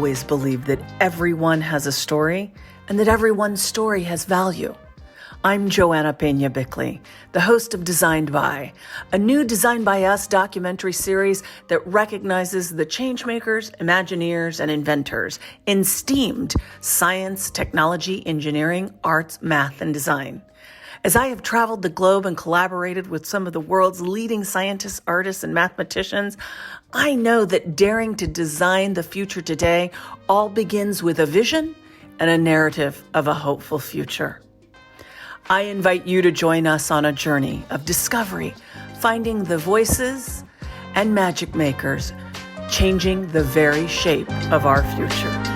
always believed that everyone has a story and that everyone's story has value. I'm Joanna Peña-Bickley, the host of Designed By, a new Designed By Us documentary series that recognizes the changemakers, imagineers, and inventors in STEAMed science, technology, engineering, arts, math, and design. As I have traveled the globe and collaborated with some of the world's leading scientists, artists, and mathematicians, I know that daring to design the future today all begins with a vision and a narrative of a hopeful future. I invite you to join us on a journey of discovery, finding the voices and magic makers, changing the very shape of our future.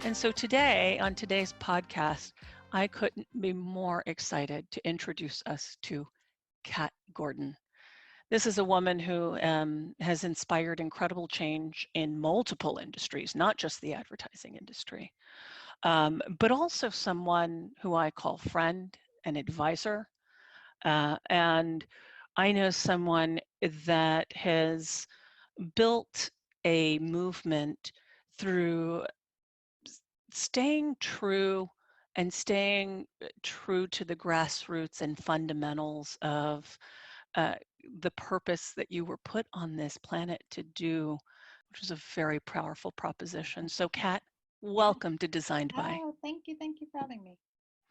And so today, on today's podcast, I couldn't be more excited to introduce us to Kat Gordon. This is a woman who has inspired incredible change in multiple industries, not just the advertising industry, but also someone who I call friend and advisor. And I know someone that has built a movement through staying true to the grassroots and fundamentals of the purpose that you were put on this planet to do, which is a very powerful proposition. So, Kat, welcome to Designed By. Oh, thank you. Thank you for having me.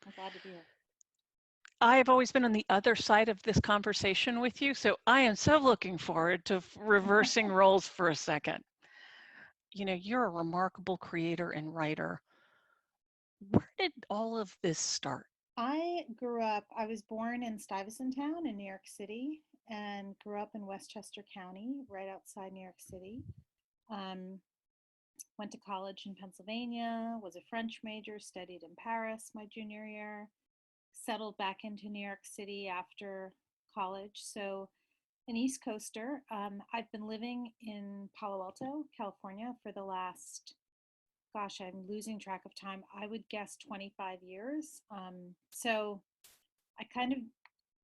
I'm glad to be here. I've always been on the other side of this conversation with you, so I am so looking forward to reversing roles for a second. You know, you're a remarkable creator and writer. Where did all of this start? I was born in Stuyvesant Town in New York City and grew up in Westchester County, right outside New York City. Um, Went to college in Pennsylvania, was a French major, studied in Paris my junior year, settled back into New York City after college. So, an East Coaster. I've been living in Palo Alto, California for the last, gosh, I'm losing track of time. I would guess 25 years. So I kind of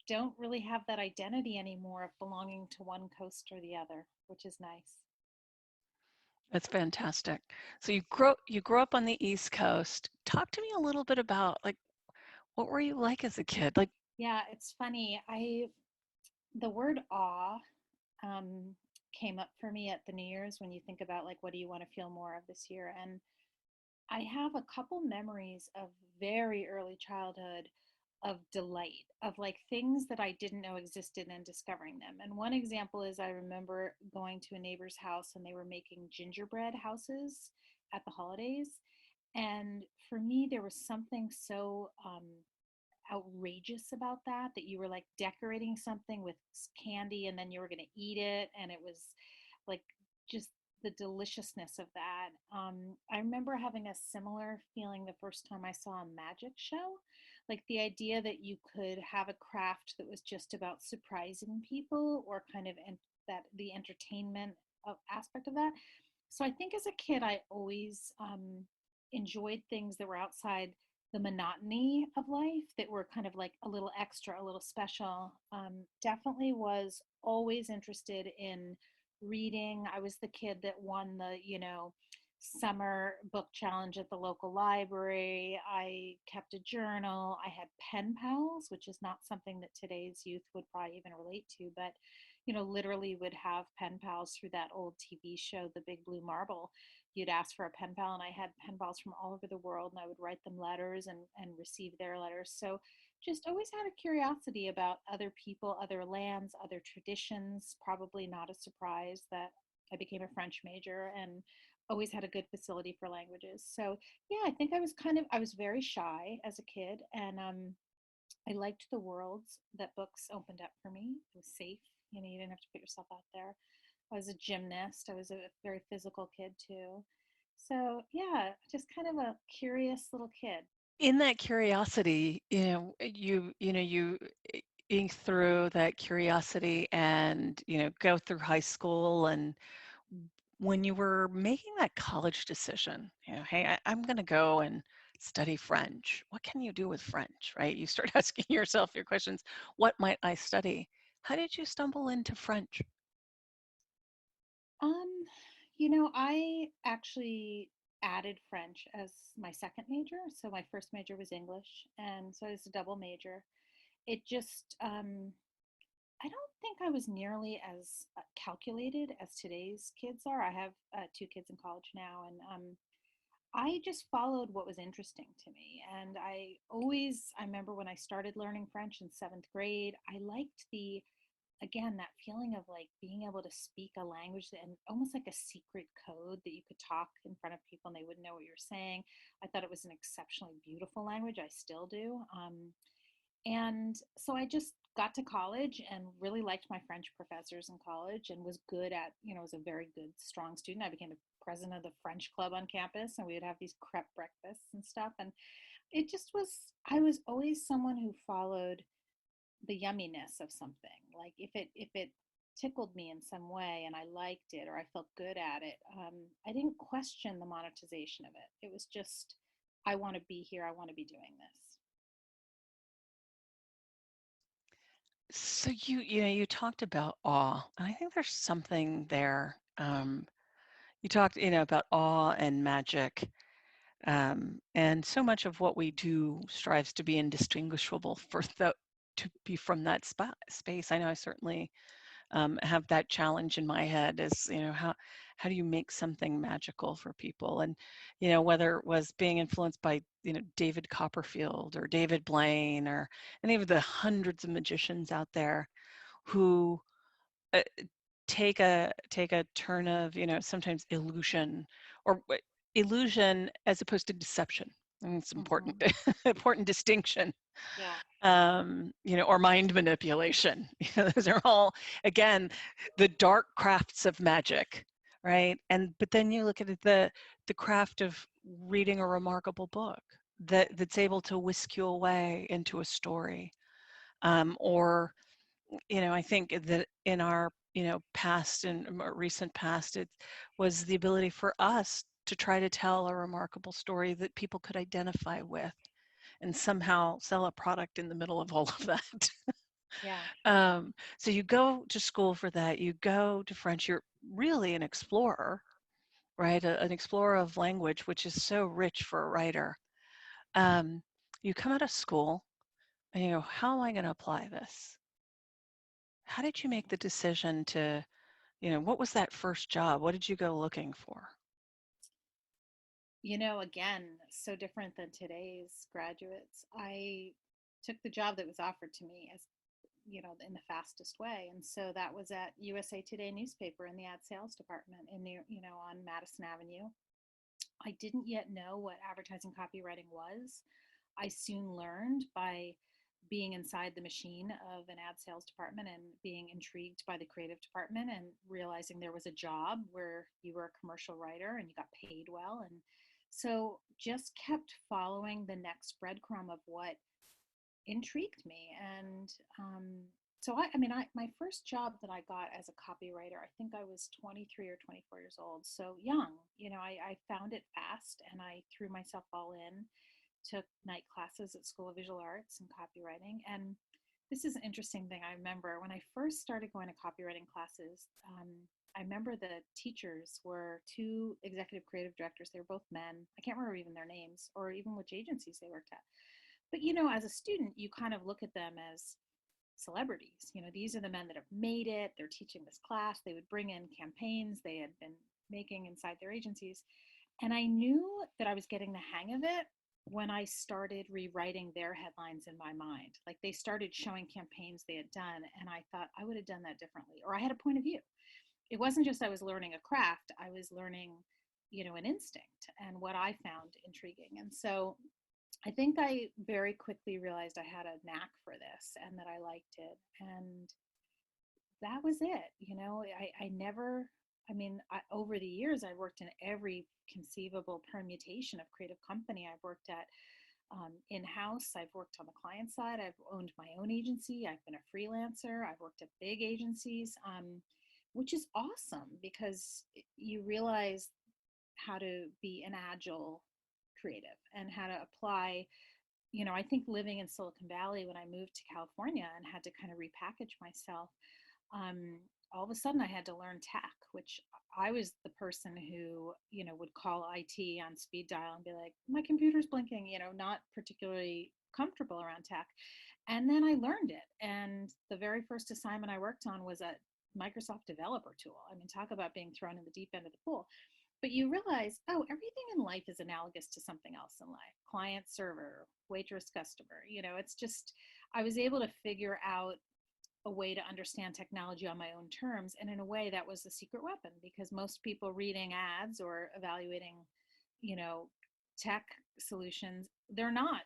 don't really have that identity anymore of belonging to one coast or the other, which is nice. That's fantastic. So you grew up on the East Coast. Talk to me a little bit about like what were you like as a kid? Like, Yeah, it's funny. The word awe um, came up for me at the New Year's when you think about like what do you want to feel more of this year, and I have a couple memories of very early childhood of delight, of like things that I didn't know existed and discovering them. And one example is I remember going to a neighbor's house and they were making gingerbread houses at the holidays. And for me, there was something so outrageous about that you were like decorating something with candy and then you were going to eat it. And it was like just the deliciousness of that. I remember having a similar feeling the first time I saw a magic show, like the idea that you could have a craft that was just about surprising people or kind of that the entertainment aspect of that. So I think as a kid, I always enjoyed things that were outside the monotony of life, that were kind of like a little extra, a little special. Definitely was always interested in reading. I was the kid that won the, summer book challenge at the local library. I kept a journal. I had pen pals, which is not something that today's youth would probably even relate to, but literally would have pen pals through that old TV show, The Big Blue Marble. You'd ask for a pen pal, and I had pen pals from all over the world, and I would write them letters and receive their letters. So just always had a curiosity about other people, other lands, other traditions. Probably not a surprise that I became a French major and always had a good facility for languages. So yeah, I think I was very shy as a kid, and I liked the worlds that books opened up for me. It was safe. You didn't have to put yourself out there. I was a gymnast. I was a very physical kid too. So yeah, just kind of a curious little kid. in that curiosity, you ink through that curiosity and, go through high school and when you were making that college decision, hey, I'm going to go and study French. What can you do with French, right? You start asking yourself your questions. What might I study? How did you stumble into French? Um, I actually added French as my second major. So my first major was English, and so it's a double major. It just, I don't think I was nearly as calculated as today's kids are. I have two kids in college now, and I just followed what was interesting to me. And I remember when I started learning French in seventh grade, I liked again, that feeling of like being able to speak a language and almost like a secret code that you could talk in front of people and they wouldn't know what you're saying. I thought it was an exceptionally beautiful language. I still do. And so I just got to college and really liked my French professors in college and was good at, was a very good, strong student. I became the president of the French club on campus, and we would have these crepe breakfasts and stuff. And it just was, I was always someone who followed the yumminess of something. Like if it tickled me in some way and I liked it or I felt good at it, I didn't question the monetization of it. It was just, I want to be here. I want to be doing this. So you talked about awe, and I think there's something there. You talked, about awe and magic, and so much of what we do strives to be indistinguishable to be from that space. I know I certainly have that challenge in my head is, how do you make something magical for people? And, whether it was being influenced by, David Copperfield or David Blaine or any of the hundreds of magicians out there who uh, take a turn of, sometimes illusion as opposed to deception. And it's Hmm. important, important distinction, Yeah. or mind manipulation. Those are all, again, the dark crafts of magic, right? But then you look at the craft of reading a remarkable book that's able to whisk you away into a story, or I think that in our past and more recent past, it was the ability for us to try to tell a remarkable story that people could identify with and somehow sell a product in the middle of all of that. Yeah. So you go to school for that. You go to French. You're really an explorer, right? An explorer of language, which is so rich for a writer. Um, you come out of school and you go, how am I going to apply this? How did you make the decision to, what was that first job? What did you go looking for? Again, so different than today's graduates. I took the job that was offered to me as, in the fastest way. And so that was at USA Today newspaper in the ad sales department on Madison Avenue. I didn't yet know what advertising copywriting was. I soon learned by being inside the machine of an ad sales department and being intrigued by the creative department and realizing there was a job where you were a commercial writer and you got paid well. And so just kept following the next breadcrumb of what intrigued me. And so my first job that I got as a copywriter, I think I was 23 or 24 years old. So young, I found it fast and I threw myself all in, took night classes at School of Visual Arts and copywriting. And this is an interesting thing. I remember when I first started going to copywriting classes, I remember the teachers were two executive creative directors. They were both men. I can't remember even their names or even which agencies they worked at. But, as a student, you kind of look at them as celebrities. These are the men that have made it. They're teaching this class. They would bring in campaigns they had been making inside their agencies. And I knew that I was getting the hang of it when I started rewriting their headlines in my mind. Like they started showing campaigns they had done, and I thought I would have done that differently, or I had a point of view. It wasn't just I was learning a craft, I was learning, an instinct and what I found intriguing. And so I think I very quickly realized I had a knack for this and that I liked it. And that was it. I never, over the years, I worked in every conceivable permutation of creative company. I've worked at in house, I've worked on the client side, I've owned my own agency, I've been a freelancer, I've worked at big agencies, which is awesome because you realize how to be an agile creative and how to apply. I think living in Silicon Valley when I moved to California and had to kind of repackage myself, um, all of a sudden I had to learn tech, which I was the person who, would call IT on speed dial and be like, my computer's blinking, not particularly comfortable around tech. And then I learned it. And the very first assignment I worked on was a Microsoft developer tool. I mean, talk about being thrown in the deep end of the pool. But you realize, oh, everything in life is analogous to something else in life: client, server, waitress, customer. It's just, I was able to figure out a way to understand technology on my own terms. And in a way, that was the secret weapon, because most people reading ads or evaluating, you know, tech solutions, they're not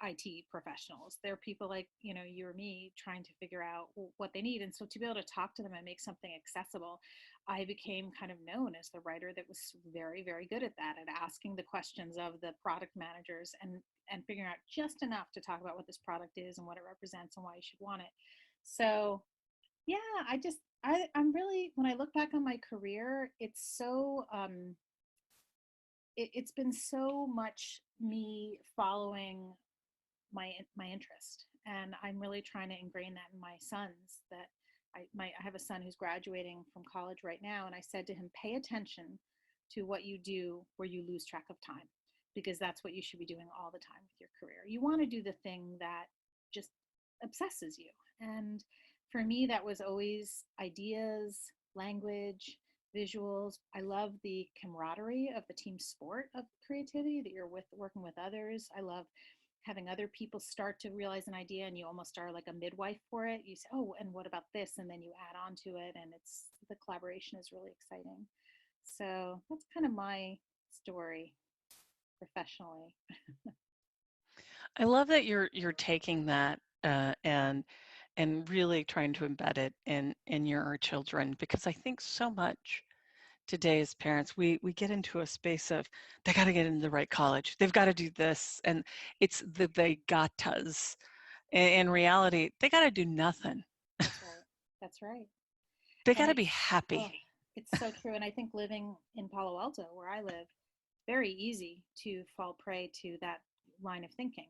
IT professionals. They're people like, you or me trying to figure out what they need. And so to be able to talk to them and make something accessible, I became kind of known as the writer that was very, very good at that, at asking the questions of the product managers and figuring out just enough to talk about what this product is and what it represents and why you should want it. So yeah, I'm really, when I look back on my career, it's so it's been so much me following my interest, and I'm really trying to ingrain that in my sons. That I have a son who's graduating from college right now, and I said to him, pay attention to what you do where you lose track of time, because that's what you should be doing all the time with your career. You want to do the thing that just obsesses you. And for me, that was always ideas, language, visuals. I love the camaraderie of the team sport of creativity, that you're with working with others. I love having other people start to realize an idea and you almost are like a midwife for it. You say, oh, and what about this? And then you add on to it, and it's, the collaboration is really exciting. So that's kind of my story professionally. I love that you're taking that and really trying to embed it in your children, because I think so much today as parents we get into a space of they got to get into the right college, they've got to do this, and it's the they gottas. In reality, they got to do nothing. That's right. That's right. They got And to be it's, oh, happy. it's so true. And I think living in Palo Alto, where I live, very easy to fall prey to that line of thinking.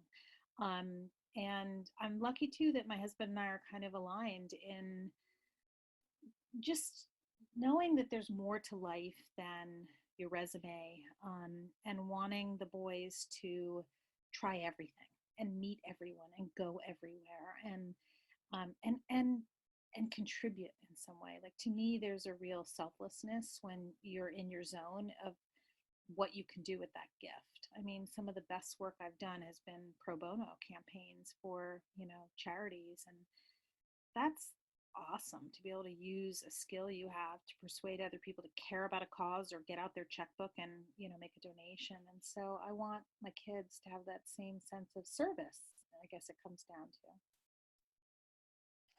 And I'm lucky too that my husband and I are kind of aligned in just knowing that there's more to life than your resume, and wanting the boys to try everything and meet everyone and go everywhere, and contribute in some way. Like, to me, there's a real selflessness when you're in your zone of what you can do with that gift. I mean, some of the best work I've done has been pro bono campaigns for, charities. And that's awesome to be able to use a skill you have to persuade other people to care about a cause or get out their checkbook and, make a donation. And so I want my kids to have that same sense of service, I guess it comes down to.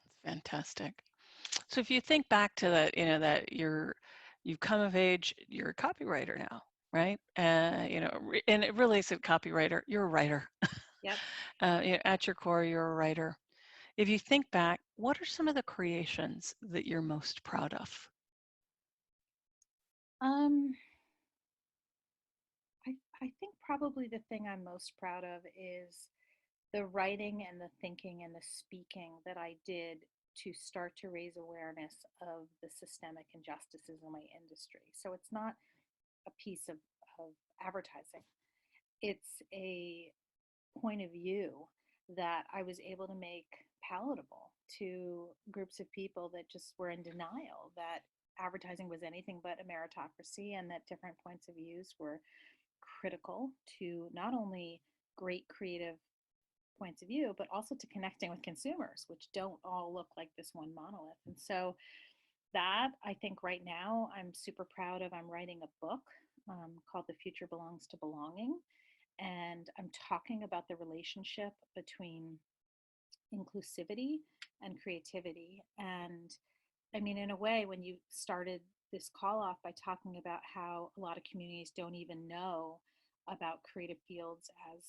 It's fantastic. So if you think back to that, that you've come of age, you're a copywriter now, right? And it really isn't copywriter, you're a writer. Yep. At your core, you're a writer. If you think back, what are some of the creations that you're most proud of? Um, I think probably the thing I'm most proud of is the writing and the thinking and the speaking that I did to start to raise awareness of the systemic injustices in my industry. So it's not a piece of advertising, it's a point of view that I was able to make palatable to groups of people that just were in denial that advertising was anything but a meritocracy, and that different points of views were critical to not only great creative points of view, but also to connecting with consumers, which don't all look like this one monolith. And so that, I think right now I'm super proud of. I'm writing a book called The Future Belongs to Belonging. And I'm talking about the relationship between inclusivity and creativity. And I mean, in a way, when you started this call off by talking about how a lot of communities don't even know about creative fields as,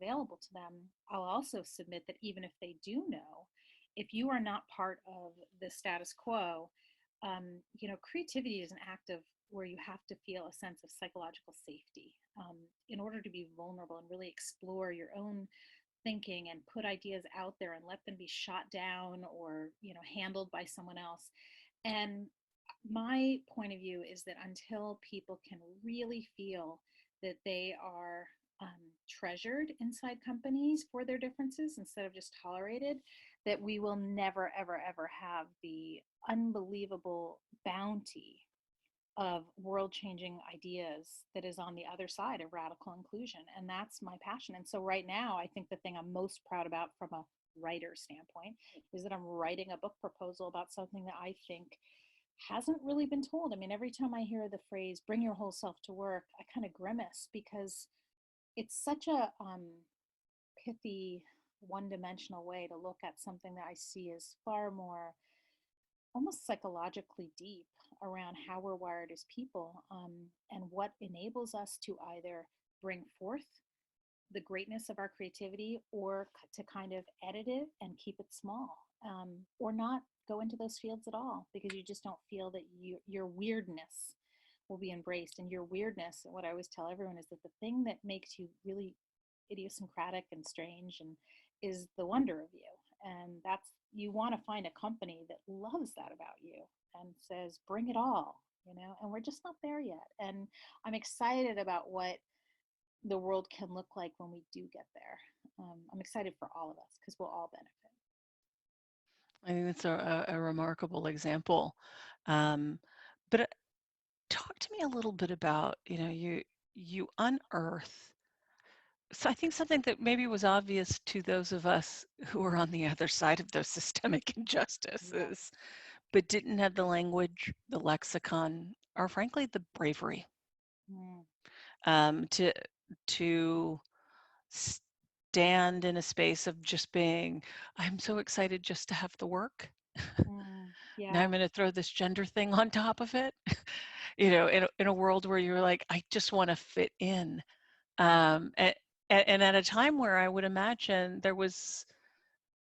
available to them, I'll also submit that even if they do know, if you are not part of the status quo, creativity is an act of where you have to feel a sense of psychological safety in order to be vulnerable and really explore your own thinking and put ideas out there and let them be shot down or handled by someone else. And my point of view is that until people can really feel that they are treasured inside companies for their differences instead of just tolerated, that we will never, ever, ever have the unbelievable bounty of world changing ideas that is on the other side of radical inclusion. And that's my passion. And so, right now, I think the thing I'm most proud about from a writer standpoint is that I'm writing a book proposal about something that I think hasn't really been told. I mean, every time I hear the phrase bring your whole self to work, I kind of grimace because it's such a pithy, one dimensional way to look at something that I see as far more almost psychologically deep around how we're wired as people, and what enables us to either bring forth the greatness of our creativity or to kind of edit it and keep it small, or not go into those fields at all because you just don't feel that your weirdness will be embraced. And your weirdness, what I always tell everyone, is that the thing that makes you really idiosyncratic and strange and is the wonder of you. And that's, you want to find a company that loves that about you and says bring it all, and we're just not there yet. And I'm excited about what the world can look like when we do get there. I'm excited for all of us because we'll all benefit. I think it's a remarkable example. Um, but talk to me a little bit about, you unearth. So I think something that maybe was obvious to those of us who were on the other side of those systemic Yeah. injustices, but didn't have the language, the lexicon, or frankly, the bravery Mm, to to stand in a space of just being, I'm so excited just to have the work. Now I'm yeah. going to throw this gender thing on top of it. In a world where you're like, I just want to fit in. And, and at a time where I would imagine there was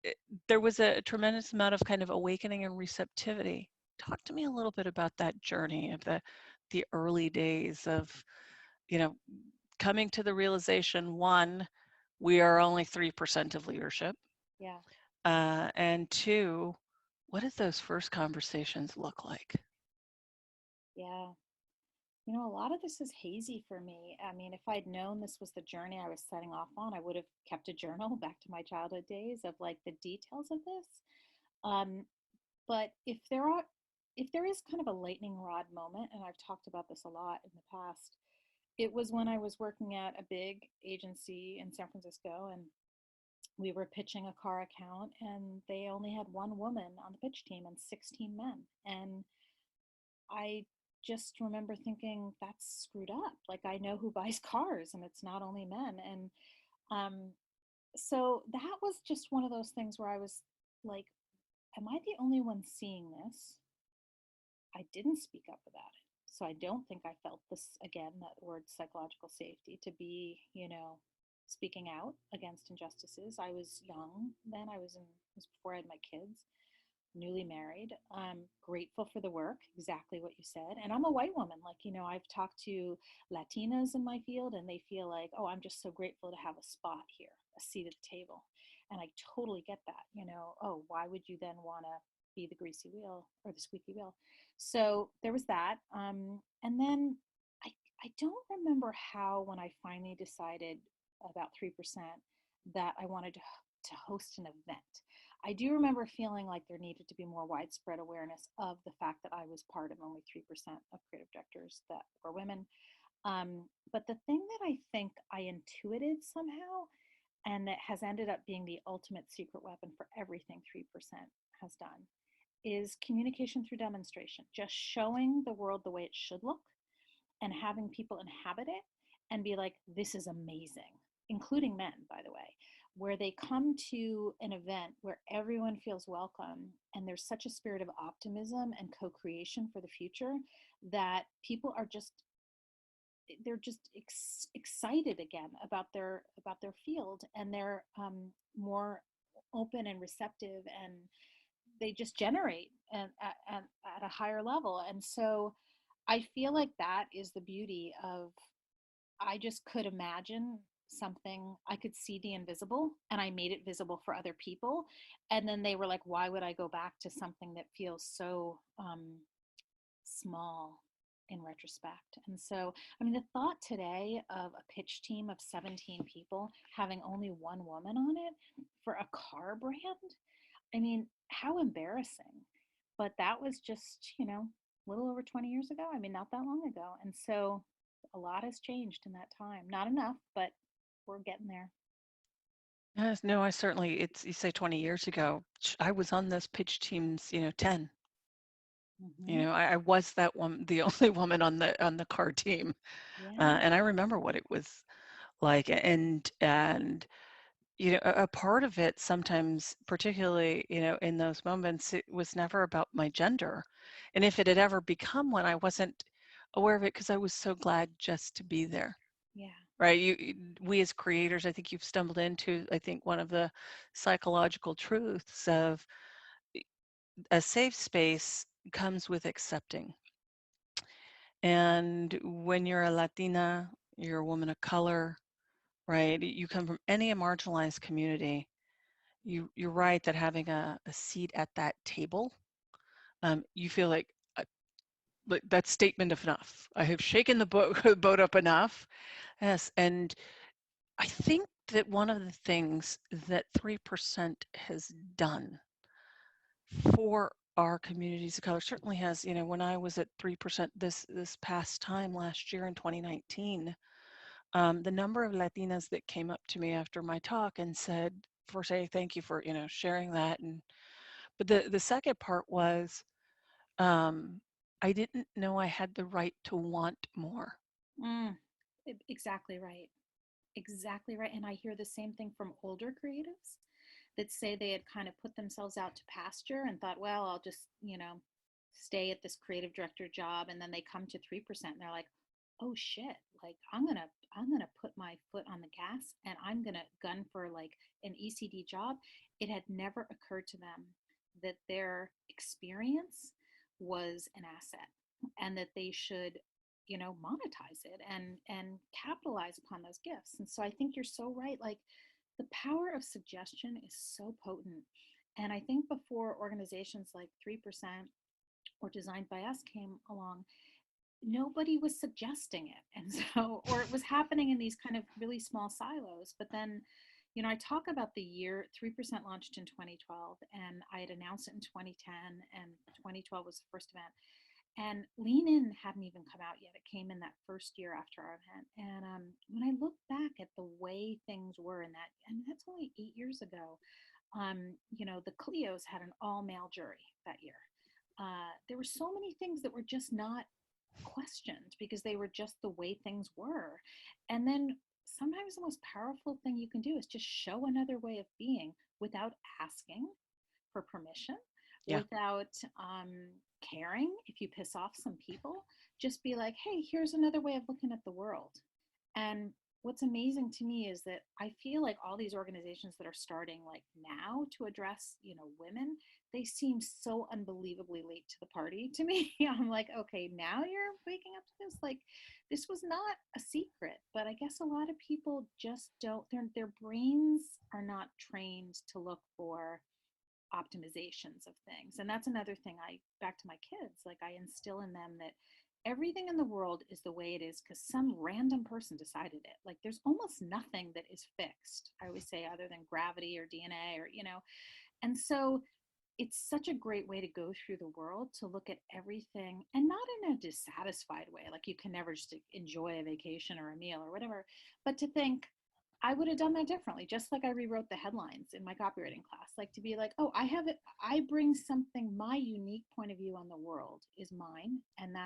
a tremendous amount of kind of awakening and receptivity. Talk to me a little bit about that journey of the early days of, you know, coming to the realization, one, we are only 3% of leadership. Yeah. And two, what did those first conversations look like? Yeah. A lot of this is hazy for me. I mean, if I'd known this was the journey I was setting off on, I would have kept a journal back to my childhood days of like the details of this. Um, but if there is kind of a lightning rod moment, and I've talked about this a lot in the past, it was when I was working at a big agency in San Francisco, and we were pitching a car account, and they only had one woman on the pitch team and 16 men. And I just remember thinking, that's screwed up. Like, I know who buys cars, and it's not only men. And um, so that was just one of those things where I was like, am I the only one seeing this? I didn't speak up about it. So I don't think I felt this, again, that word psychological safety, to be, speaking out against injustices. I was young then. It was before I had my kids, newly married. I'm grateful for the work, exactly what you said. And I'm a white woman. Like, I've talked to Latinas in my field, and they feel like, oh, I'm just so grateful to have a spot here, a seat at the table. And I totally get that. Oh, why would you then want to be the greasy wheel or the squeaky wheel? So there was that. And then I, I don't remember how, when I finally decided about 3%, that I wanted to host an event. I do remember feeling like there needed to be more widespread awareness of the fact that I was part of only 3% of creative directors that were women. But the thing that I think I intuited somehow, and that has ended up being the ultimate secret weapon for everything 3% has done, is communication through demonstration, just showing the world the way it should look and having people inhabit it and be like, this is amazing, including men, by the way, where they come to an event where everyone feels welcome and there's such a spirit of optimism and co-creation for the future that people are just, they're just excited again about their field, and they're more open and receptive, and they just generate at a higher level. And so I feel like that is the beauty of, I just could imagine something, I could see the invisible and I made it visible for other people. And then they were like, why would I go back to something that feels so small in retrospect? And so, I mean, the thought today of a pitch team of 17 people having only one woman on it for a car brand, I mean, how embarrassing. But that was just, a little over 20 years ago. I mean, not that long ago. And so a lot has changed in that time. Not enough, but we're getting there. Yes, no, I certainly, it's, you say 20 years ago, I was on those pitch teams, 10. Hmm. I was that one, the only woman on the car team. Yeah. And I remember what it was like. And a part of it sometimes, particularly, in those moments, it was never about my gender. And if it had ever become one, I wasn't aware of it because I was so glad just to be there. Yeah. Right. We as creators, I think you've stumbled into, I think, one of the psychological truths of a safe space comes with accepting. And when you're a Latina, you're a woman of color, right? You come from any marginalized community. You're right that having a seat at that table, you feel like that statement of enough. I have shaken the boat, boat up enough. Yes. And I think that one of the things that 3% has done for our communities of color certainly has, when I was at 3% this past time last year in 2019, the number of Latinas that came up to me after my talk and said, for saying thank you for, sharing that. But the second part was, um, I didn't know I had the right to want more. Mm, exactly right. Exactly right. And I hear the same thing from older creatives that say they had kind of put themselves out to pasture and thought, well, I'll just, stay at this creative director job. And then they come to 3% and they're like, oh shit, like I'm gonna put my foot on the gas and I'm gonna gun for like an ECD job. It had never occurred to them that their experience was an asset and that they should, monetize it and capitalize upon those gifts. And so I think you're so right. Like, the power of suggestion is so potent. And I think before organizations like 3% or Designed by Us came along, nobody was suggesting it. And so, or it was happening in these kind of really small silos. But then, I talk about the year 3% launched in 2012, and I had announced it in 2010, and 2012 was the first event. And Lean In hadn't even come out yet. It came in that first year after our event. And when I look back at the way things were in that, and that's only 8 years ago, the Clios had an all male jury that year. There were so many things that were just not questioned because they were just the way things were. And then sometimes the most powerful thing you can do is just show another way of being without asking for permission, Yeah. without caring if you piss off some people. Just be like, hey, here's another way of looking at the world. And what's amazing to me is that I feel like all these organizations that are starting like now to address, women, they seem so unbelievably late to the party to me. I'm like, okay, now you're waking up to this. Like, this was not a secret, but I guess a lot of people just don't, their brains are not trained to look for optimizations of things. And that's another thing, I back to my kids, like I instill in them that everything in the world is the way it is because some random person decided it. Like, there's almost nothing that is fixed, I always say, other than gravity or DNA or, and so it's such a great way to go through the world, to look at everything, and not in a dissatisfied way, like you can never just enjoy a vacation or a meal or whatever, but to think, I would have done that differently, just like I rewrote the headlines in my copywriting class. Like, to be like, oh, I have it, I bring something, my unique point of view on the world is mine, and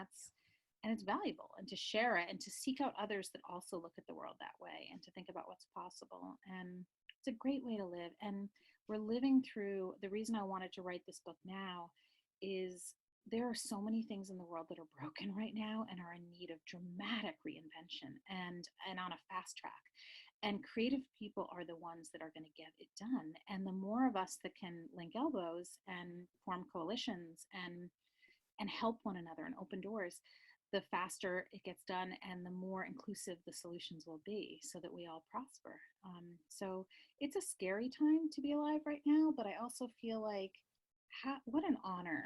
it's valuable, and to share it and to seek out others that also look at the world that way and to think about what's possible. And it's a great way to live. And we're living through, the reason I wanted to write this book now is there are so many things in the world that are broken right now and are in need of dramatic reinvention and on a fast track. And creative people are the ones that are going to get it done. And the more of us that can link elbows and form coalitions and help one another and open doors, the faster it gets done and the more inclusive the solutions will be so that we all prosper. So it's a scary time to be alive right now, but I also feel like what an honor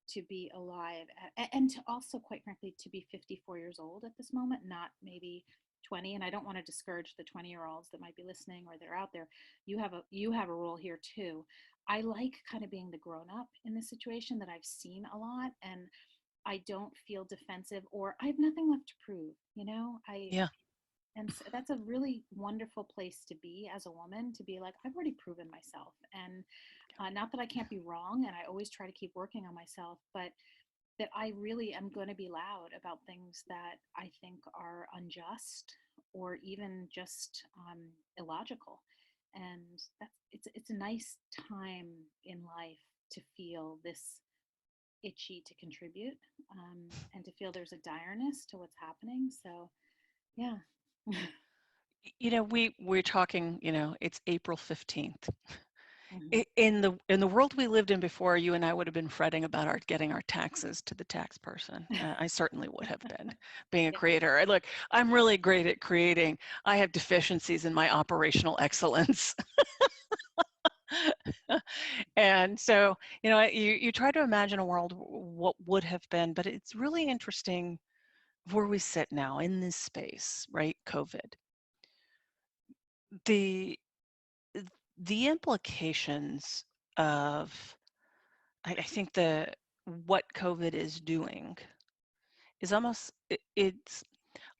to be alive and to also, quite frankly, to be 54 years old at this moment, not maybe 20. And I don't want to discourage the 20-year-olds that might be listening or that are out there. You have a role here too. I like kind of being the grown up in this situation, that I've seen a lot, and I don't feel defensive or I have nothing left to prove, you know? I Yeah. and so that's a really wonderful place to be as a woman, to be like, I've already proven myself. And not that I can't be wrong, and I always try to keep working on myself, but that I really am going to be loud about things that I think are unjust or even just illogical. And it's a nice time in life to feel this itchy to contribute, and to feel there's a direness to what's happening. So yeah. We're talking, it's April 15th. Mhm. In the world we lived in before, you and I would have been fretting about our getting our taxes to the tax person. I certainly would have been, being a Yeah. creator. Look, I'm really great at creating. I have deficiencies in my operational excellence. And so, you try to imagine a world what would have been, but it's really interesting where we sit now in this space, right? COVID. The the implications of I think what COVID is doing is almost it's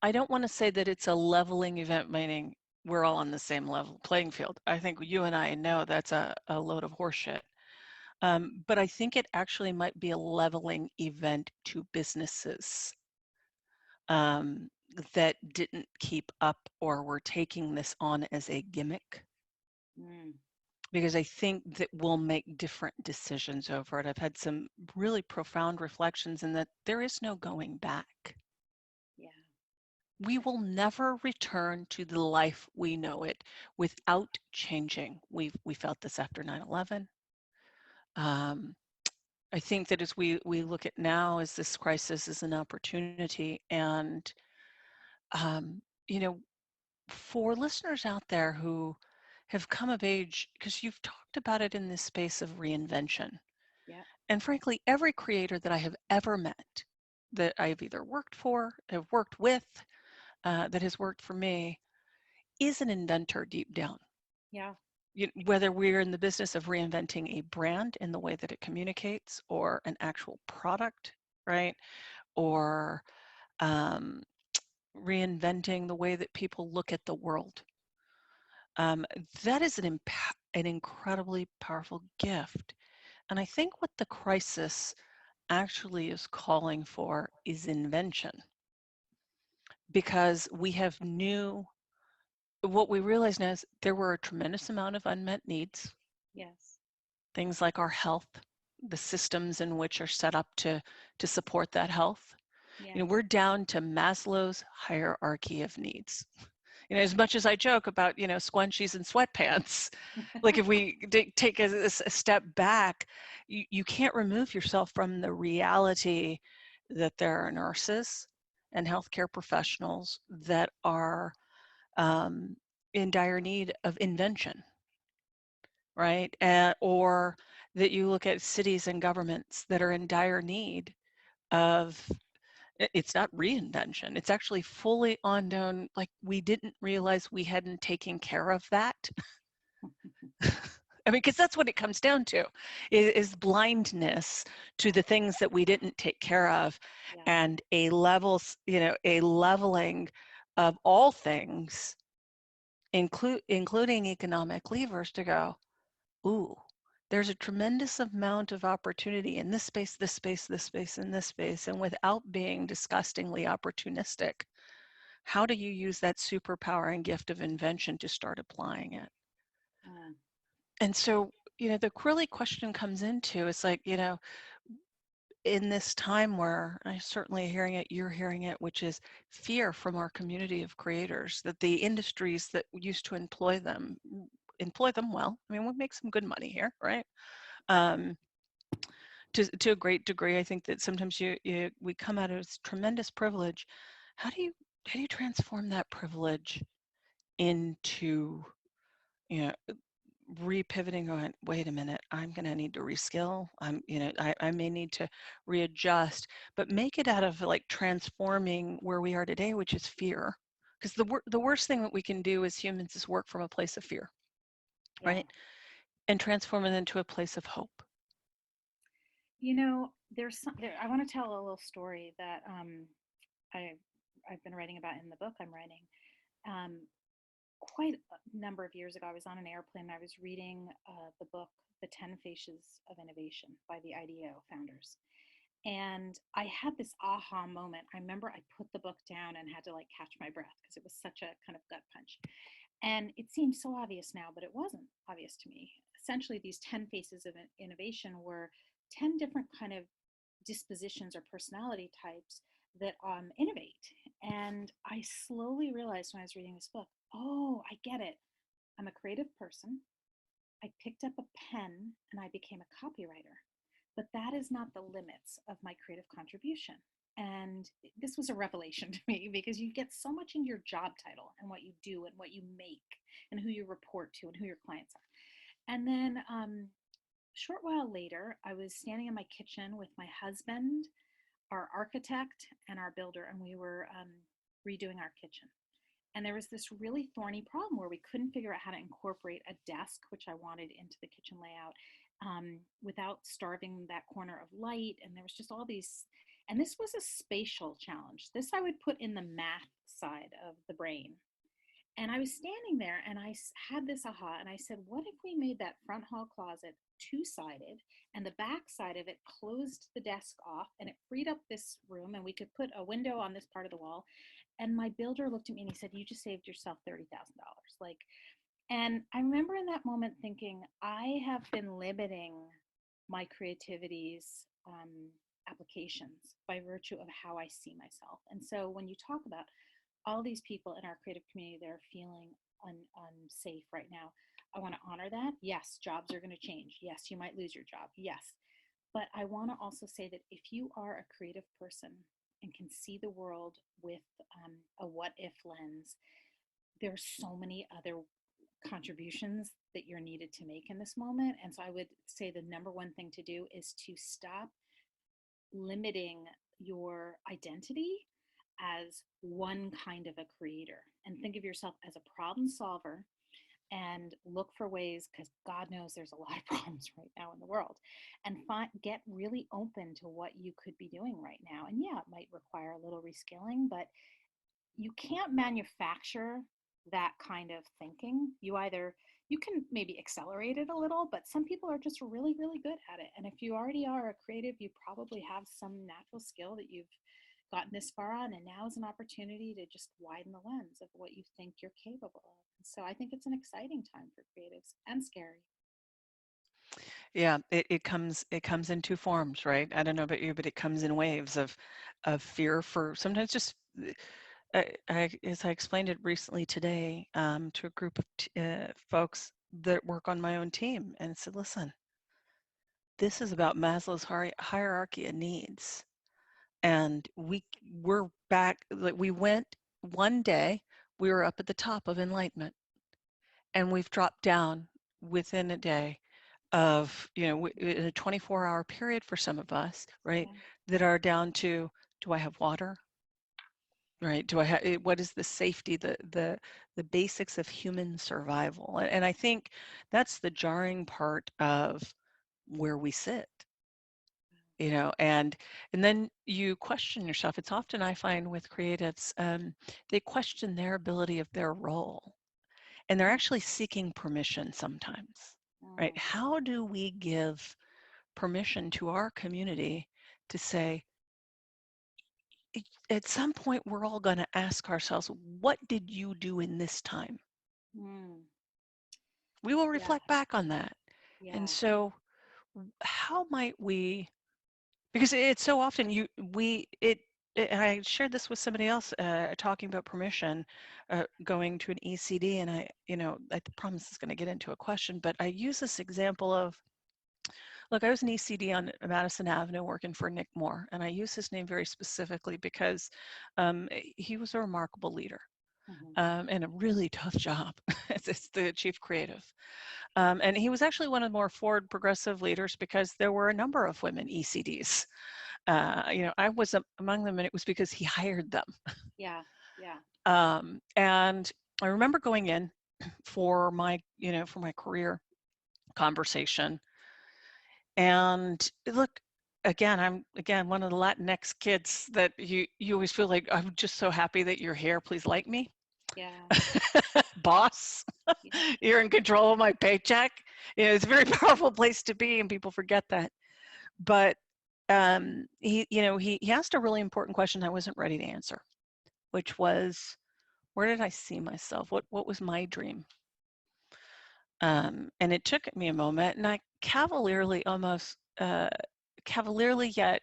I don't want to say that it's a leveling event, meaning we're all on the same level playing field. I think you and I know that's a load of horseshit. But I think it actually might be a leveling event to businesses um, that didn't keep up or were taking this on as a gimmick, Mm, because I think that we'll make different decisions over it. I've had some really profound reflections in that there is no going back. yeah. We will never return to the life we know it without changing. We felt this after 9/11. Um, I think that as we look at now as this crisis is an opportunity, and um, you know, for listeners out there who have come of age, because you've talked about it in this space of reinvention. Yeah. And frankly, every creator that I have ever met, that I've either worked for, have worked with, that has worked for me, is an inventor deep down. Yeah. Whether we're in the business of reinventing a brand in the way that it communicates, or an actual product, right? Or um, reinventing the way that people look at the world. Um, that is an incredibly powerful gift. And I think what the crisis actually is calling for is invention, because what we realize now is there were a tremendous amount of unmet needs, Yes. things like our health, the systems in which are set up to support that health. Yes. We're down to Maslow's hierarchy of needs. Yeah. As much as I joke about, scrunchies and sweatpants, like if we take a step back, you can't remove yourself from the reality that there are nurses and healthcare professionals that are in dire need of invention, right? Or that you look at cities and governments that are in dire need of, it's not reinvention, it's actually fully on down, like we didn't realize we hadn't taken care of that. I mean, because that's what it comes down to, is blindness to the things that we didn't take care of, Yeah. and a leveling of all things, including economic levers, to go, ooh, there's a tremendous amount of opportunity in this space, this space, this space, and this space, and without being disgustingly opportunistic, how do you use that superpower and gift of invention to start applying it? Mm, And so, the really question comes into, it's like, in this time where I certainly hearing it, you're hearing it, which is fear from our community of creators, that the industries that used to employ them well. I mean, we make some good money here, right? Um, to a great degree. I think that sometimes we come out of this tremendous privilege. How do you transform that privilege into, you know, repivoting, going, wait a minute, I'm going to need to reskill. I may need to readjust, but make it out of like transforming where we are today, which is fear. Because the worst thing that we can do as humans is work from a place of fear, Yeah. right? And transform it into a place of hope. I want to tell a little story that I I've been writing about in the book I'm writing. Um, Quite a number of years ago, I was on an airplane. I was reading the book The 10 Faces of Innovation by the IDEO founders. And I had this aha moment. I remember I put the book down and had to like catch my breath because it was such a kind of gut punch. And it seems so obvious now, but it wasn't obvious to me. Essentially, these 10 faces of innovation were 10 different kind of dispositions or personality types that innovate. And I slowly realized when I was reading this book, oh, I get it. I'm a creative person. I picked up a pen and I became a copywriter. But that is not the limits of my creative contribution. And this was a revelation to me because you get so much in your job title and what you do and what you make and who you report to and who your clients are. And then a short while later, I was standing in my kitchen with my husband, our architect, and our builder, and we were redoing our kitchen. And there was this really thorny problem where we couldn't figure out how to incorporate a desk, which I wanted into the kitchen layout, without starving that corner of light. And there was just all these, and this was a spatial challenge. This I would put in the math side of the brain. And I was standing there and had this aha, and I said, what if we made that front hall closet two-sided and the back side of it closed the desk off and it freed up this room and we could put a window on this part of the wall. And my builder looked at me and he said, you just saved yourself $30,000. Like, and I remember in that moment thinking, I have been limiting my creativity's applications by virtue of how I see myself. And so when you talk about all these people in our creative community that are feeling unsafe right now, I want to honor that. Yes, jobs are going to change. Yes, you might lose your job. Yes. But I want to also say that if you are a creative person and can see the world with a what if lens, there's so many other contributions that you're needed to make in this moment. And so I would say the number one thing to do is to stop limiting your identity as one kind of a creator and think of yourself as a problem solver and look for ways, because God knows there's a lot of problems right now in the world, and get really open to what you could be doing right now. And yeah, it might require a little reskilling, but you can't manufacture that kind of thinking. You can maybe accelerate it a little, but some people are just really, really good at it. And if you already are a creative, you probably have some natural skill that you've gotten this far on, and now is an opportunity to just widen the lens of what you think you're capable of. So I think it's an exciting time for creatives and scary. Yeah, it comes in two forms, right? I don't know about you, but it comes in waves of fear for sometimes just as I explained it recently today to a group of folks that work on my own team, and said, listen, this is about Maslow's hierarchy of needs, and we're back. Like we went one day, we were up at the top of enlightenment, and we've dropped down within a day of, in a 24-hour period for some of us, right, Yeah. that are down to, do I have water? Right? Do I have, what is the safety, the basics of human survival? And I think that's the jarring part of where we sit, and then you question yourself. It's often, I find, with creatives, they question their ability of their role, and they're actually seeking permission sometimes, right? Mm, How do we give permission to our community to say, at some point, we're all going to ask ourselves, what did you do in this time? mm, We will yeah, reflect back on that. And yeah, so, how might we, because it's so often and I shared this with somebody else talking about permission, going to an ECD, and I promise it's going to get into a question, but I use this example of Look, I was an ECD on Madison Avenue working for Nick Moore, and I use his name very specifically because he was a remarkable leader Hmm. and a really tough job. It's the chief creative. And he was actually one of the more forward progressive leaders because there were a number of women ECDs. I was among them, and it was because he hired them. Yeah, yeah. And I remember going in for my career conversation. And look, again, I'm one of the Latinx kids that you always feel like I'm just so happy that you're here. Please like me, Yeah, boss. yeah. You're in control of my paycheck. It's a very powerful place to be, and people forget that. But he asked a really important question I wasn't ready to answer, which was, where did I see myself? What was my dream? And it took me a moment, and I almost cavalierly yet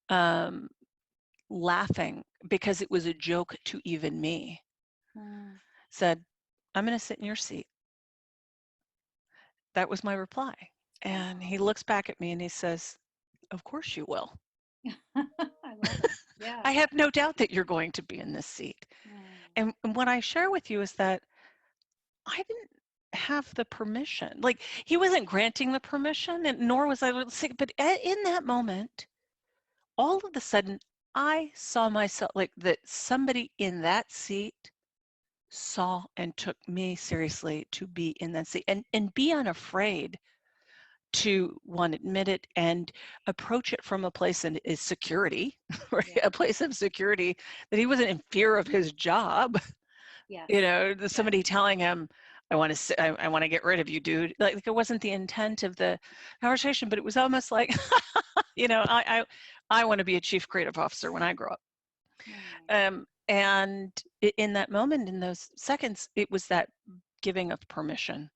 um, laughing because it was a joke to even me, Mm. said, I'm going to sit in your seat. That was my reply. And he Wow. looks back at me and he says, of course you will. I love it. Yeah. I have no doubt that you're going to be in this seat. Mm. And what I share with you is that I didn't have the permission. Like, he wasn't granting the permission, and nor was I sick. But in that moment, all of a sudden, I saw myself like that somebody in that seat saw and took me seriously to be in that seat, and be unafraid to one, admit it and approach it from a place of is security, right? Yeah. A place of security, that he wasn't in fear of his job. Yes. Yes. Somebody telling him, I want to get rid of you, dude. Like, it wasn't the intent of the conversation, but it was almost like, I want to be a chief creative officer when I grow up. Mm. And in that moment, in those seconds, it was that giving of permission.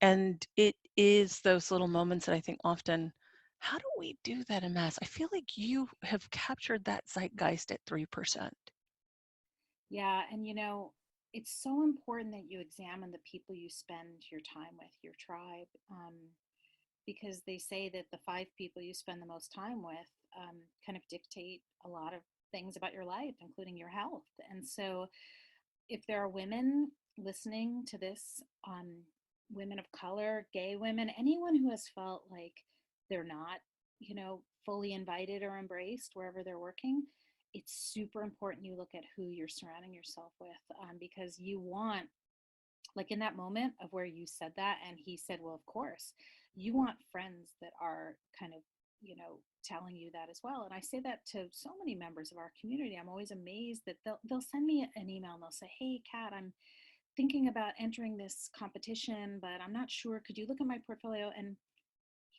And it is those little moments that I think often, how do we do that in mass? I feel like you have captured that zeitgeist at 3%. Yeah, and it's so important that you examine the people you spend your time with, your tribe, because they say that the five people you spend the most time with kind of dictate a lot of things about your life, including your health. And so, if there are women listening to this, women of color, gay women, anyone who has felt like they're not, fully invited or embraced wherever they're working, it's super important you look at who you're surrounding yourself with, because you want, like in that moment of where you said that and he said, well, of course, you want friends that are kind of, telling you that as well. And I say that to so many members of our community. I'm always amazed that they'll send me an email and they'll say, hey, Kat, I'm thinking about entering this competition, but I'm not sure. Could you look at my portfolio? And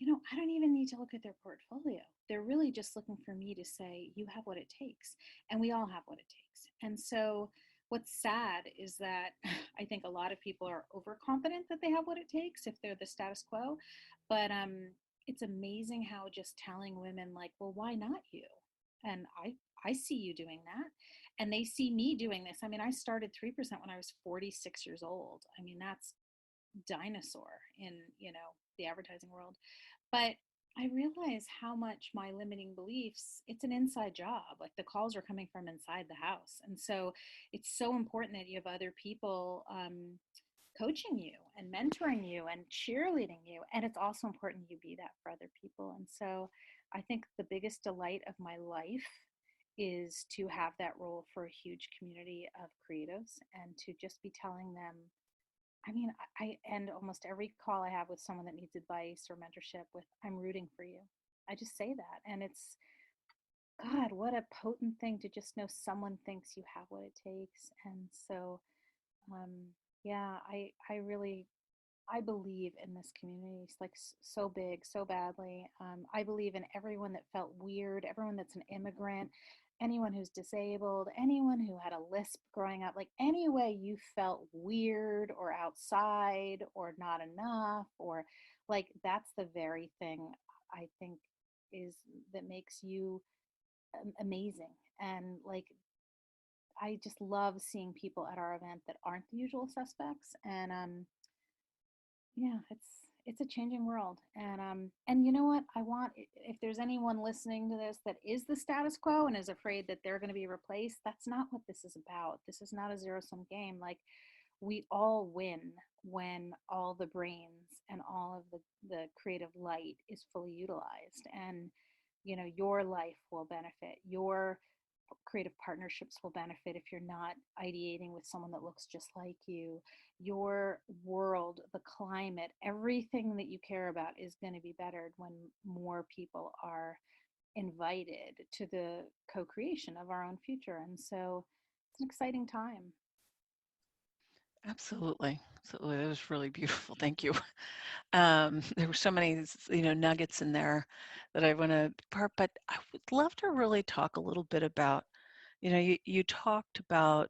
I don't even need to look at their portfolio. They're really just looking for me to say, you have what it takes. And we all have what it takes. And so, what's sad is that I think a lot of people are overconfident that they have what it takes if they're the status quo. But it's amazing how just telling women, like, well, why not you? And I see you doing that. And they see me doing this. I mean, I started 3% when I was 46 years old. I mean, that's dinosaur in, the advertising world. But I realize how much my limiting beliefs, it's an inside job. Like the calls are coming from inside the house. And so it's so important that you have other people coaching you and mentoring you and cheerleading you. And it's also important you be that for other people. And so I think the biggest delight of my life is to have that role for a huge community of creatives and to just be telling them. I mean, I end almost every call I have with someone that needs advice or mentorship with, I'm rooting for you. I just say that. And it's, God, what a potent thing to just know someone thinks you have what it takes. And so, um, yeah, I really, I believe in this community. It's like so big, so badly. I believe in everyone that felt weird, everyone that's an immigrant, anyone who's disabled, anyone who had a lisp growing up, like any way you felt weird or outside or not enough, or like that's the very thing I think is that makes you amazing. And like, I just love seeing people at our event that aren't the usual suspects. And yeah, it's a changing world. And you know what? I want, if there's anyone listening to this that is the status quo and is afraid that they're going to be replaced, that's not what this is about. This is not a zero sum game. Like, we all win when all the brains and all of the creative light is fully utilized. And your life will benefit, your creative partnerships will benefit if you're not ideating with someone that looks just like you. Your world, the climate, everything that you care about is going to be bettered when more people are invited to the co-creation of our own future. And so it's an exciting time. Absolutely. Absolutely. That was really beautiful. Thank you. There were so many, nuggets in there that I want to part, but I would love to really talk a little bit about, you talked about,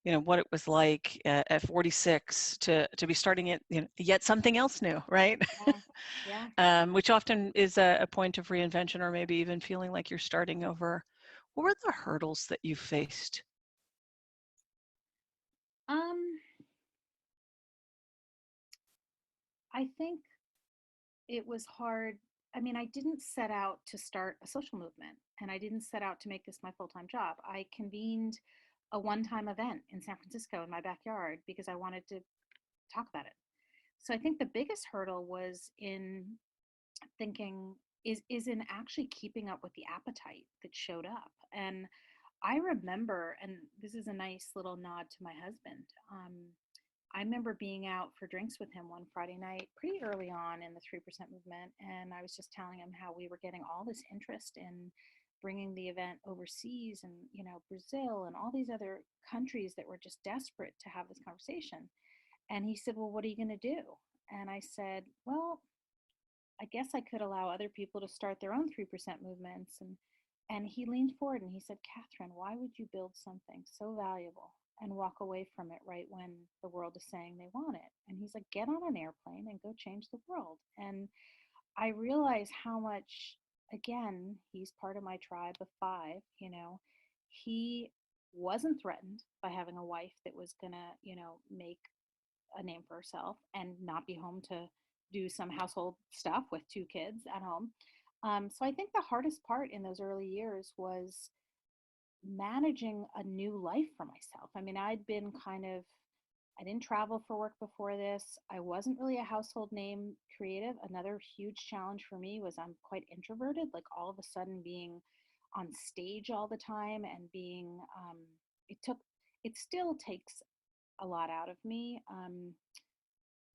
what it was like at 46 to be starting it, yet something else new, right? Yeah. Yeah. Which often is a point of reinvention or maybe even feeling like you're starting over. What were the hurdles that you faced? Um, I think it was hard. I mean, I didn't set out to start a social movement, and I didn't set out to make this my full-time job. I convened a one-time event in San Francisco in my backyard because I wanted to talk about it. So I think the biggest hurdle was in thinking, is in actually keeping up with the appetite that showed up. And I remember, and this is a nice little nod to my husband. I remember being out for drinks with him one Friday night, pretty early on in the 3% movement. And I was just telling him how we were getting all this interest in bringing the event overseas, and, Brazil and all these other countries that were just desperate to have this conversation. And he said, "Well, what are you going to do?" And I said, "Well, I guess I could allow other people to start their own 3% movements." And he leaned forward and he said, "Catherine, why would you build something so valuable and walk away from it right when the world is saying they want it?" And he's like, "Get on an airplane and go change the world." And I realize how much, again, he's part of my tribe of five. He wasn't threatened by having a wife that was gonna, make a name for herself and not be home to do some household stuff with two kids at home. So I think the hardest part in those early years was managing a new life for myself. I mean, I didn't travel for work before this. I wasn't really a household name creative. Another huge challenge for me was I'm quite introverted, like all of a sudden being on stage all the time and it took, it still takes a lot out of me.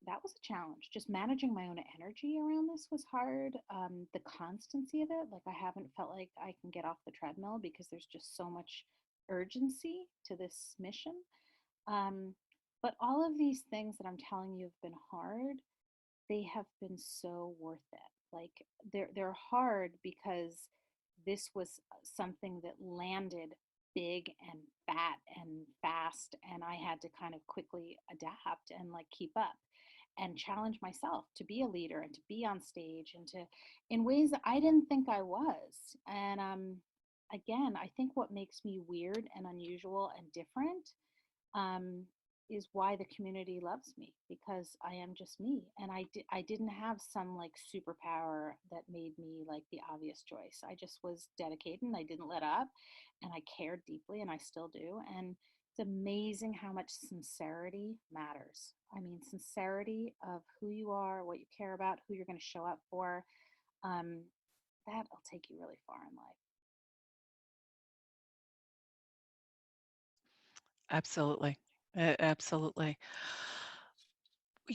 That was a challenge. Just managing my own energy around this was hard. The constancy of it, like I haven't felt like I can get off the treadmill because there's just so much urgency to this mission. Um, but all of these things that I'm telling you have been hard, they have been so worth it. Like, they're hard because this was something that landed big and fat and fast, and I had to kind of quickly adapt and like keep up and challenge myself to be a leader and to be on stage and to, in ways that I didn't think I was. And again, I think what makes me weird and unusual and different, um, is why the community loves me, because I am just me. And I didn't have some like superpower that made me like the obvious choice. I just was dedicated and I didn't let up, and I cared deeply, and I still do. And it's amazing how much sincerity matters. I mean, sincerity of who you are, what you care about, who you're going to show up for. Um, that'll take you really far in life. Absolutely. Absolutely.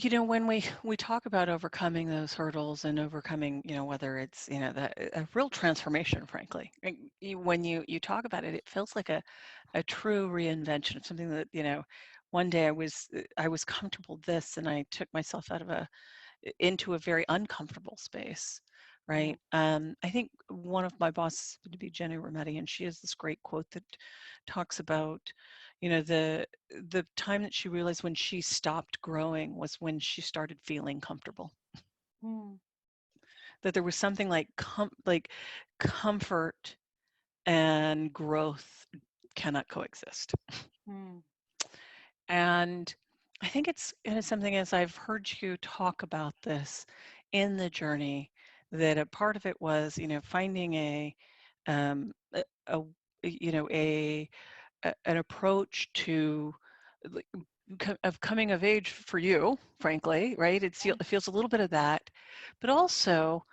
When we talk about overcoming those hurdles and overcoming, whether it's, that a real transformation, frankly, when you talk about it, it feels like a true reinvention of something that, one day I was comfortable this and I took myself out of into a very uncomfortable space, Mm, right? I think one of my bosses would be Jenny Rometty, and she has this great quote that talks about, the time that she realized when she stopped growing was when she started feeling comfortable. mm, That there was something like comfort and growth cannot coexist. mm, And I think it's something as I've heard you talk about this in the journey, that a part of it was, finding a you know, an approach to like, of coming of age for you, frankly, right? Yeah. It feels a little bit of that, but also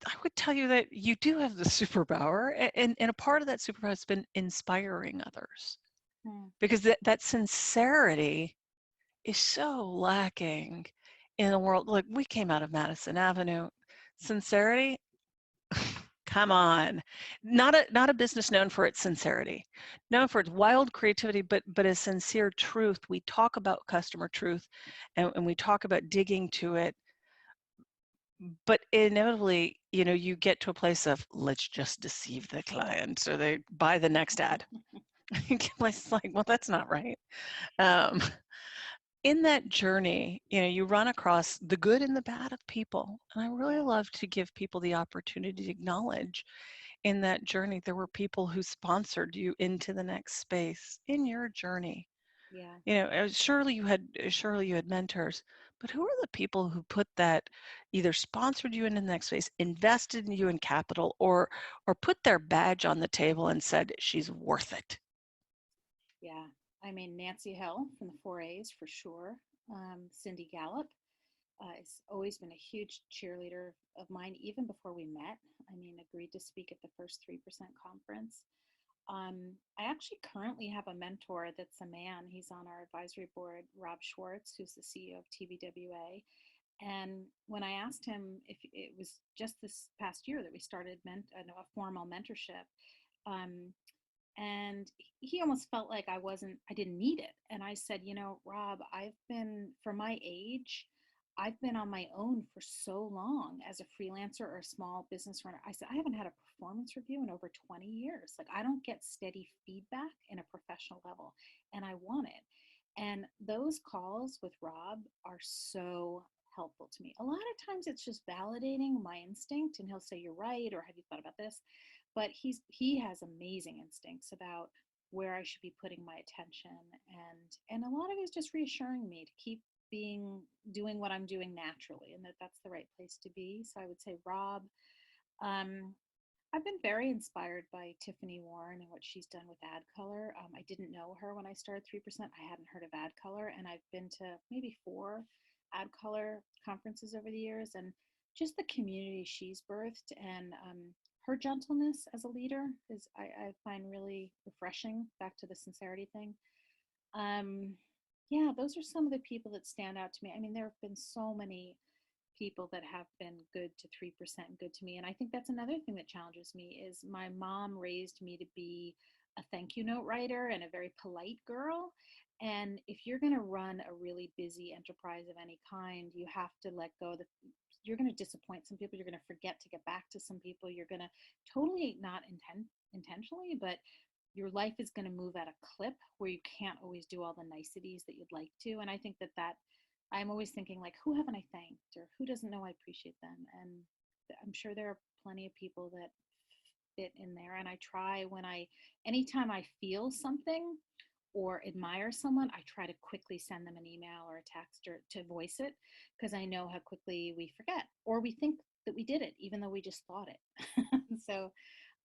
I would tell you that you do have the superpower, and a part of that superpower has been inspiring others Hmm. because that sincerity is so lacking in the world. Look, we came out of Madison Avenue. Sincerity, come on. Not a business known for its sincerity, known for its wild creativity, but a sincere truth. We talk about customer truth, and we talk about digging to it, but inevitably, you get to a place of let's just deceive the client so they buy the next ad. It's like, well, that's not right. Um, in that journey, you run across the good and the bad of people. And I really Yeah. love to give people the opportunity to acknowledge in that journey, there were people who sponsored you into the next space in your journey. Yeah. Surely you had mentors, but who are the people who put that, either sponsored you into the next phase, invested in you in capital, or put their badge on the table and said she's worth it? Yeah. I mean, Nancy Hill from the 4As for sure. Cindy Gallup has always been a huge cheerleader of mine, even before we met. I mean, agreed to speak at the first 3% conference. I actually currently have a mentor that's a man. He's on our advisory board, Rob Schwartz, who's the CEO of TBWA. And when I asked him if it was just this past year that we started a formal mentorship, um, and he almost felt like I didn't need it. And I said, Rob, for my age, I've been on my own for so long as a freelancer or a small business runner. I said, I haven't had a performance review in over 20 years. Like, I don't get steady feedback in a professional level, and I want it. And those calls with Rob are so helpful to me. A lot of times it's just validating my instinct, and he'll say, you're right, or have you thought about this? But he has amazing instincts about where I should be putting my attention, and a lot of it is just reassuring me to keep doing what I'm doing naturally, and that's the right place to be. So I would say Rob. um, I've been very inspired by Tiffany Warren and what she's done with ad color. I didn't know her when I started 3%. I hadn't heard of ad color, and I've been to maybe 4 ad color conferences over the years, and just the community she's birthed, and her gentleness as a leader I find really refreshing. Back to the sincerity thing. Um, yeah, those are some of the people that stand out to me. I mean, there have been so many people that have been good to 3% and good to me. And I think that's another thing that challenges me is my mom raised me to be a thank you note writer and a very polite girl. And if you're going to run a really busy enterprise of any kind, you have to let go. You're going to disappoint some people. You're going to forget to get back to some people. You're going to totally not intentionally, but your life is going to move at a clip where you can't always do all the niceties that you'd like to. And I think that I'm always thinking, like, who haven't I thanked, or who doesn't know I appreciate them? And I'm sure there are plenty of people that fit in there. And I try anytime I feel something or admire someone, I try to quickly send them an email or a text or to voice it, because I know how quickly we forget or we think that we did it, even though we just thought it. So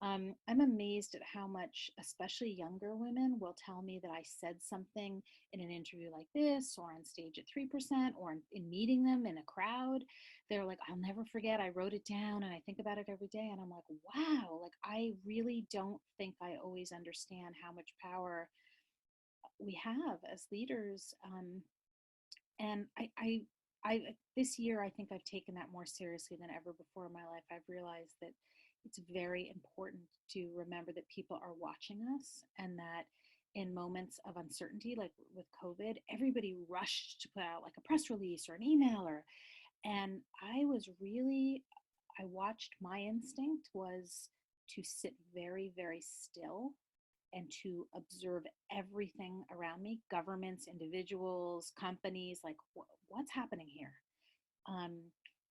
I'm amazed at how much, especially younger women, will tell me that I said something in an interview like this, or on stage at 3%, or in meeting them in a crowd. They're like, I'll never forget. I wrote it down and I think about it every day. And I'm like, wow, like, I really don't think I always understand how much power we have as leaders. And this year, I think I've taken that more seriously than ever before in my life. I've realized that it's very important to remember that people are watching us, and that in moments of uncertainty, like with COVID, everybody rushed to put out like a press release or an email, and I watched. My instinct was to sit very, very still and to observe everything around me, governments, individuals, companies, like what's happening here. Um,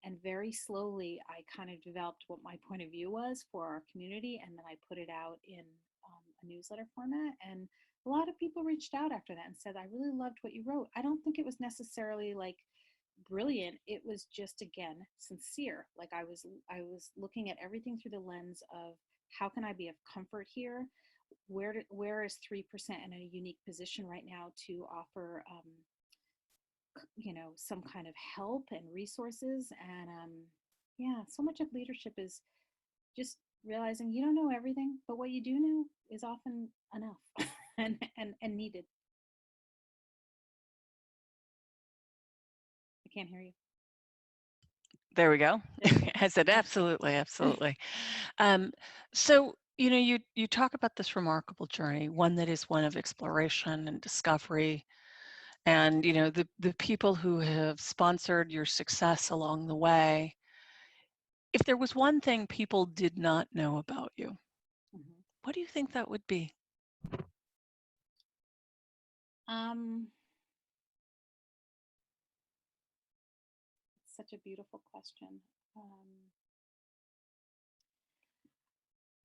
and very slowly, I kind of developed what my point of view was for our community, and then I put it out in a newsletter format. And a lot of people reached out after that and said, I really loved what you wrote. I don't think it was necessarily like brilliant. It was just, again, sincere. Like I was looking at everything through the lens of how can I be of comfort here? Where is 3% in a unique position right now to offer, some kind of help and resources? And yeah, so much of leadership is just realizing you don't know everything, but what you do know is often enough and needed. I can't hear you. There we go. There we go. I said Yeah. absolutely, absolutely. Um, so, you talk about this remarkable journey, one that is one of exploration and discovery, and the people who have sponsored your success along the way. If there was one thing people did not know about you, Mhm. what do you think that would be? Um, it's such a beautiful question. Um,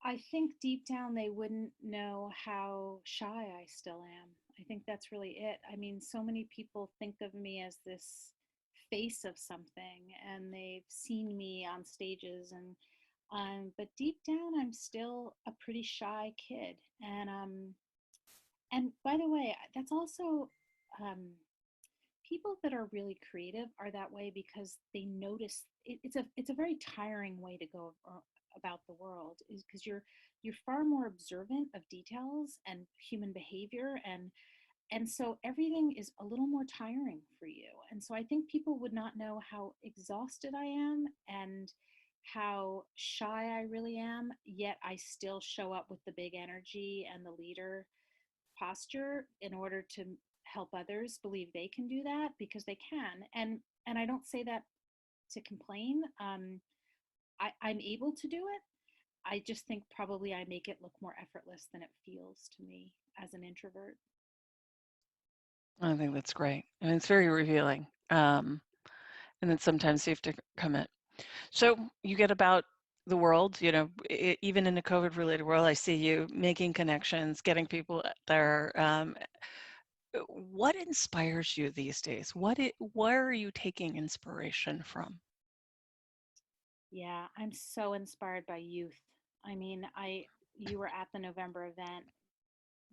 I think deep down they wouldn't know how shy I still am. I think that's really it. I mean, so many people think of me as this face of something, and they've seen me on stages, and but deep down I'm still a pretty shy kid. And by the way, that's also, um people that are really creative are that way because they notice it's a very tiring way to go about the world, is because you're far more observant of details and human behavior, and so everything is a little more tiring for you. And so I think people would not know how exhausted I am and how shy I really am, yet I still show up with the big energy and the leader posture in order to help others believe they can do that, because they can. And I don't say that to complain. I'm able to do it. I just think probably I make it look more effortless than it feels to me as an introvert. I think that's great, and it's very revealing. And then sometimes you have to commit. So you get about the world, even in a COVID-related world, I see you making connections, getting people there. What inspires you these days? Where are you taking inspiration from? Yeah, I'm so inspired by youth. I mean, I you were at the November event.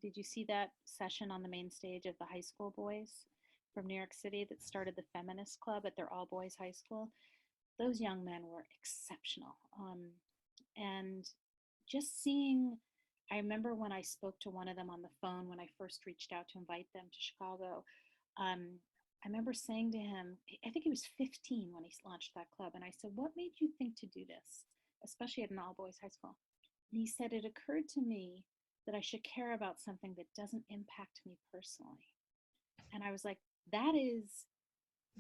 Did you see that session on the main stage of the high school boys from New York City that started the feminist club at their all boys high school? Those young men were exceptional. And just seeing, I remember when I spoke to one of them on the phone when I first reached out to invite them to Chicago. Um, I remember saying to him, I think he was 15 when he launched that club. And I said, what made you think to do this, especially at an all boys high school? And he said, it occurred to me that I should care about something that doesn't impact me personally. And I was like, that is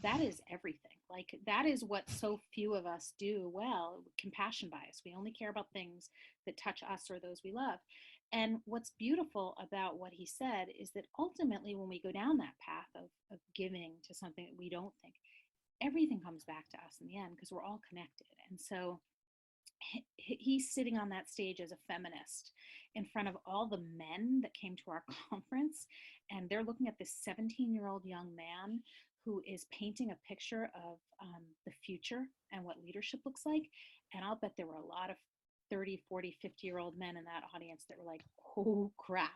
that is everything. Like that is what so few of us do well. Compassion bias. We only care about things that touch us or those we love. And what's beautiful about what he said is that ultimately, when we go down that path of giving to something that we don't think, everything comes back to us in the end because we're all connected. And so he's sitting on that stage as a feminist in front of all the men that came to our conference, and they're looking at this 17-year-old young man who is painting a picture of the future and what leadership looks like. And I'll bet there were a lot of 30, 40, 50-year-old men in that audience that were like, oh crap,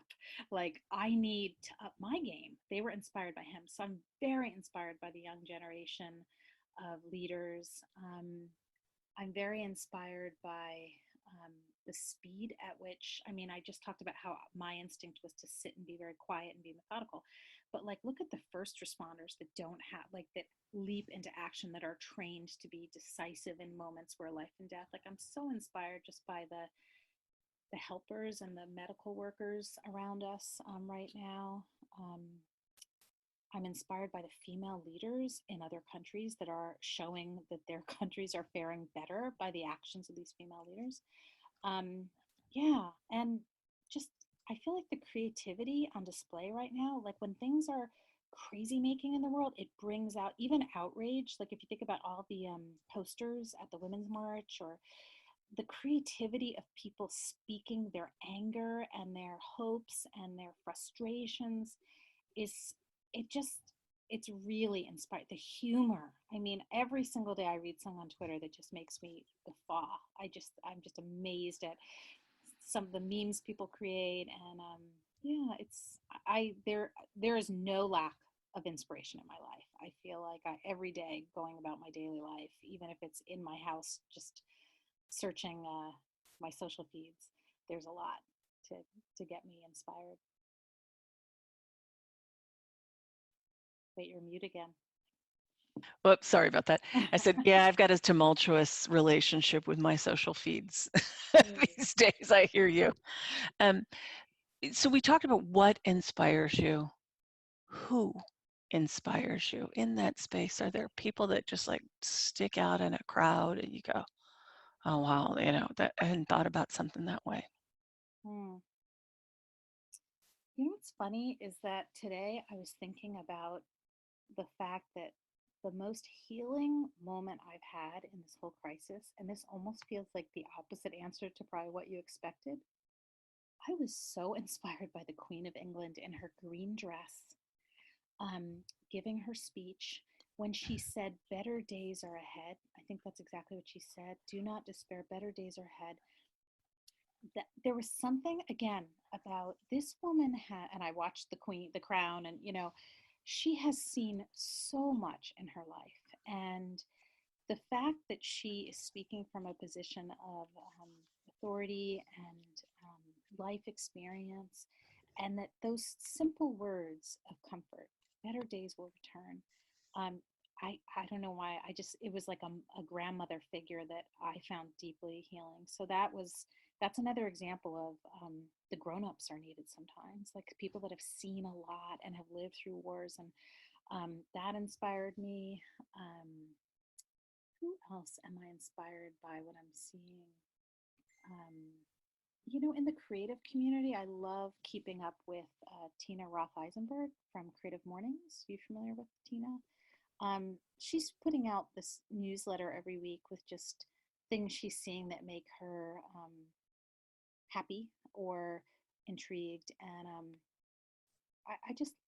like I need to up my game. They were inspired by him. So I'm very inspired by the young generation of leaders. I'm very inspired by um, the speed at which, I mean, I just talked about how my instinct was to sit and be very quiet and be methodical. But like, look at the first responders that don't have, like, that leap into action, that are trained to be decisive in moments where life and death. Like, I'm so inspired just by the helpers and the medical workers around us right now. Um, I'm inspired by the female leaders in other countries that are showing that their countries are faring better by the actions of these female leaders. Um, yeah, and just I feel like the creativity on display right now, like when things are crazy making in the world, it brings out even outrage. Like if you think about all the posters at the Women's March, or the creativity of people speaking their anger and their hopes and their frustrations is, it just, it's really inspired. The humor, I mean, every single day I read something on Twitter that just makes me guffaw. I'm just amazed at some of the memes people create. And yeah, it's, there is no lack of inspiration in my life. I feel like every day going about my daily life, even if it's in my house, just searching my social feeds, there's a lot to get me inspired. Wait, you're mute again. Whoops, sorry about that. I said, yeah, I've got a tumultuous relationship with my social feeds these days. I hear you. So we talked about what inspires you. Who inspires you in that space? Are there people that just like stick out in a crowd and you go, oh, wow, that I hadn't thought about something that way. Hmm. You know what's funny is that today I was thinking about the fact that the most healing moment I've had in this whole crisis, and this almost feels like the opposite answer to probably what you expected. I was so inspired by the Queen of England in her green dress, giving her speech when she said, "Better days are ahead." I think that's exactly what she said. Do not despair, better days are ahead. That there was something again about this woman and I watched the Crown, and she has seen so much in her life, and the fact that she is speaking from a position of authority and life experience, and that those simple words of comfort, better days will return. um, I don't know why, it was like a grandmother figure that I found deeply healing. So that's another example of the grown-ups are needed sometimes, like people that have seen a lot and have lived through wars, and that inspired me. Who else am I inspired by what I'm seeing? Um, in the creative community, I love keeping up with Tina Roth Eisenberg from Creative Mornings. Are you familiar with Tina? She's putting out this newsletter every week with just things she's seeing that make her happy or intrigued. And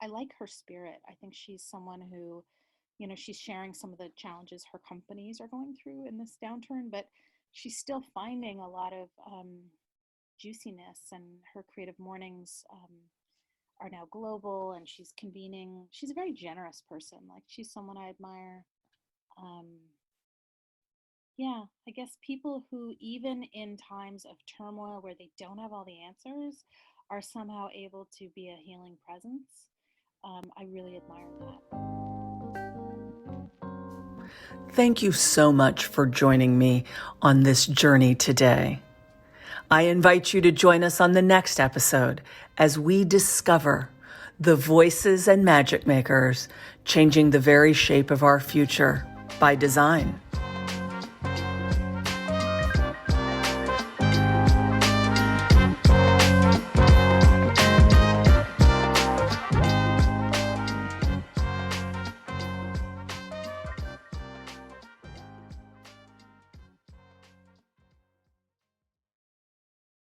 I like her spirit. I think she's someone who, she's sharing some of the challenges her companies are going through in this downturn, but she's still finding a lot of juiciness, and her Creative Mornings are now global, and she's convening. She's a very generous person. Like, she's someone I admire. Um, yeah, I guess people who, even in times of turmoil where they don't have all the answers, are somehow able to be a healing presence. I really admire that. Thank you so much for joining me on this journey today. I invite you to join us on the next episode as we discover the voices and magic makers changing the very shape of our future by design.